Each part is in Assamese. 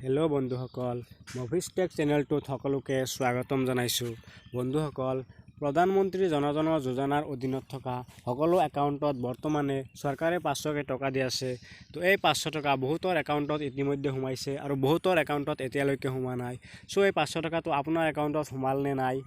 हेलो बंधुসকল মভিজ টেক চেনেলটোত সকলোকে স্বাগতম জনাইছোঁ। বন্ধুসকল, প্ৰধানমন্ত্ৰী জনধন যোজনাৰ অধীনত থকা সকলো একাউণ্টত বৰ্তমানে চৰকাৰে 500কে টকা দি আছে। তো এই 500 টকা বহুতৰ একাউণ্টত ইতিমধ্যে সোমাইছে আৰু বহুতৰ একাউণ্টত এতিয়ালৈকে সোমা নাই। সো এই 500 টকাটো আপোনাৰ একাউণ্টত সোমাল নে নাই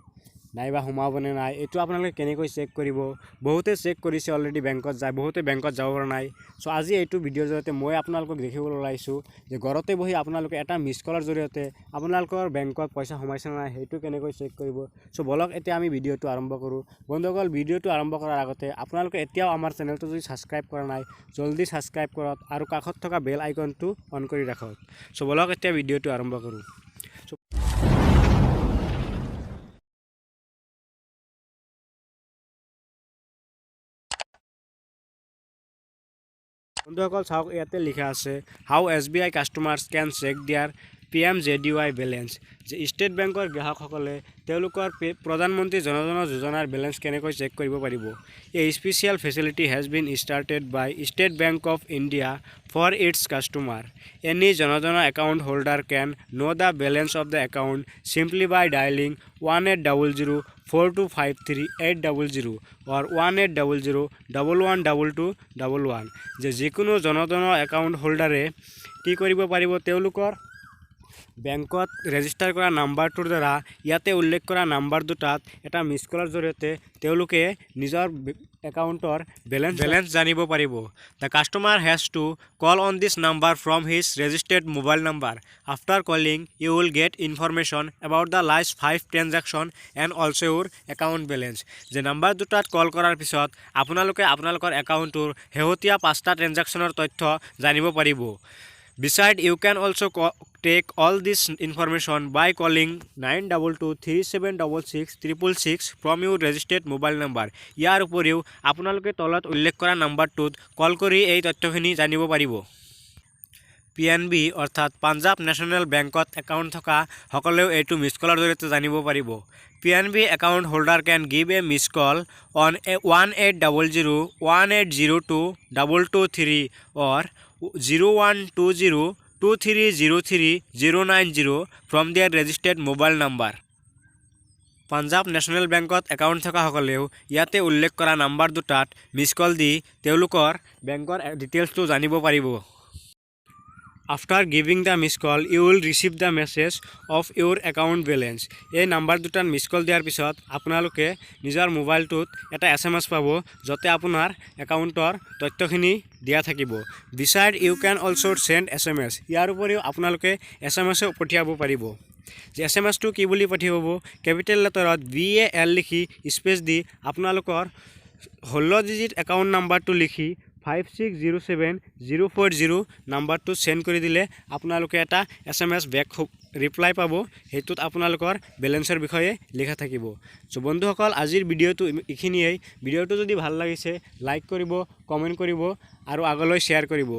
নাইবা সোমাবনে নাই এইটো আপোনালোকে কেনেকৈ চেক কৰিব। বহুতে চেক কৰিছে অলৰেডি, বেংকত যায়, বহুতে বেংকত যাব পৰা নাই। সো আজি এইটো ভিডিঅ'ৰ জৰিয়তে মই আপোনালোকক দেখিবলৈ ওলাইছোঁ যে ঘৰতে বহি আপোনালোকে এটা মিছ কলৰ জৰিয়তে আপোনালোকৰ বেংকত পইচা সোমাইছে নাই সেইটো কেনেকৈ চেক কৰিব। সো বলক এতিয়া আমি ভিডিঅ'টো আৰম্ভ কৰোঁ। বন্ধুসকল, ভিডিঅ'টো আৰম্ভ কৰাৰ আগতে আপোনালোকে এতিয়াও আমাৰ চেনেলটো যদি ছাবস্ক্ৰাইব কৰা নাই জলদি ছাবস্ক্ৰাইব কৰক আৰু কাষত থকা বেল আইকনটো অন কৰি ৰাখক। সো বলক এতিয়া ভিডিঅ'টো আৰম্ভ কৰোঁ। বন্ধুসকল চাওক, ইয়াতে লিখা আছে হাউ SBI কাষ্টমাৰ্ছ কেন চেক দিয়াৰ PMJDY বেলেঞ্চ। যে ষ্টেট বেংকৰ গ্ৰাহকসকলে তেওঁলোকৰ প্ৰধানমন্ত্ৰী জনধন যোজনাৰ বেলেঞ্চ কেনেকৈ চেক কৰিব পাৰিব। এই special facility has been started by State Bank of India for its customer. Any Jan Dhan account holder can know' the balance of the account simply by dialing 1800-4253-800 or 1800-112211। যে যিকোনো জনধন একাউণ্ট হোল্ডাৰে কি কৰিব পাৰিব, তেওঁলোকৰ বেংকত ৰেজিষ্টাৰ কৰা নাম্বাৰটোৰ দ্বাৰা ইয়াতে উল্লেখ কৰা নাম্বাৰ দুটাত এটা মিছ কলৰ জৰিয়তে তেওঁলোকে নিজৰ একাউণ্টৰ বেলেঞ্চ জানিব পাৰিব। The customer has to call on this number from his registered mobile number. After calling you will get information about the last 5 transaction and also' your account balance. যে নাম্বাৰ দুটাত কল কৰাৰ পিছত আপোনালোকে আপোনালোকৰ একাউণ্টটোৰ শেহতীয়া 5টা ট্ৰেনজেকশ্যনৰ তথ্য জানিব পাৰিব। Besides, you can also take all this information by calling 9223766666 from your registered mobile number. ইয়াৰ উপৰিও আপোনালোকে তলত উল্লেখ কৰা নাম্বাৰটোত কল কৰি এই তথ্যখিনি জানিব পাৰিব। PNB অৰ্থাৎ পাঞ্জাৱ নেশ্যনেল বেংকত একাউণ্ট থকা সকলেও এইটো মিছ কলৰ জৰিয়তে জানিব পাৰিব। PNB account holder can give a miss call on 1800-1802-223 or 0120-2303-090 from their registered mobile number. Punjab national বেংকত একাউণ্ট থকা সকলেও ইয়াতে উল্লেখ কৰা নাম্বাৰ দুটাত মিছ কল দি তেওঁলোকৰ বেংকৰ ডিটেইলছটো জানিব পাৰিব। After giving the miss call you will receive the message of your account balance. এই নাম্বাৰ দুটাত মিছ কল দিয়াৰ পিছত আপোনালোকে নিজৰ মোবাইলটোত এটা SMS পাব, য'তে আপোনাৰ একাউণ্টৰ তথ্যখিনি দিয়া থাকিব। বিচাইড ইউ কেন অলছ' চেণ্ড SMS। ইয়াৰ উপৰিও আপোনালোকে SMS পঠিয়াব পাৰিব। যে SMS-টো কি বুলি পঠিয়াব, কেপিটেল লেটাৰত BAL লিখি স্পেচ দি আপোনালোকৰ 16 ডিজিট একাউণ্ট নাম্বাৰটো লিখি 5607040 নাম্বাৰটো চেণ্ড কৰি দিলে আপোনালোকে এটা SMS বেক ৰিপ্লাই পাব। সেইটোত আপোনালোকৰ বেলেঞ্চৰ বিষয়ে লিখা থাকিব। চ' বন্ধুসকল, আজিৰ ভিডিঅ'টো এইখিনিয়েই। ভিডিঅ'টো যদি ভাল লাগিছে লাইক কৰিব, কমেণ্ট কৰিব আৰু আগলৈ শ্বেয়াৰ কৰিব।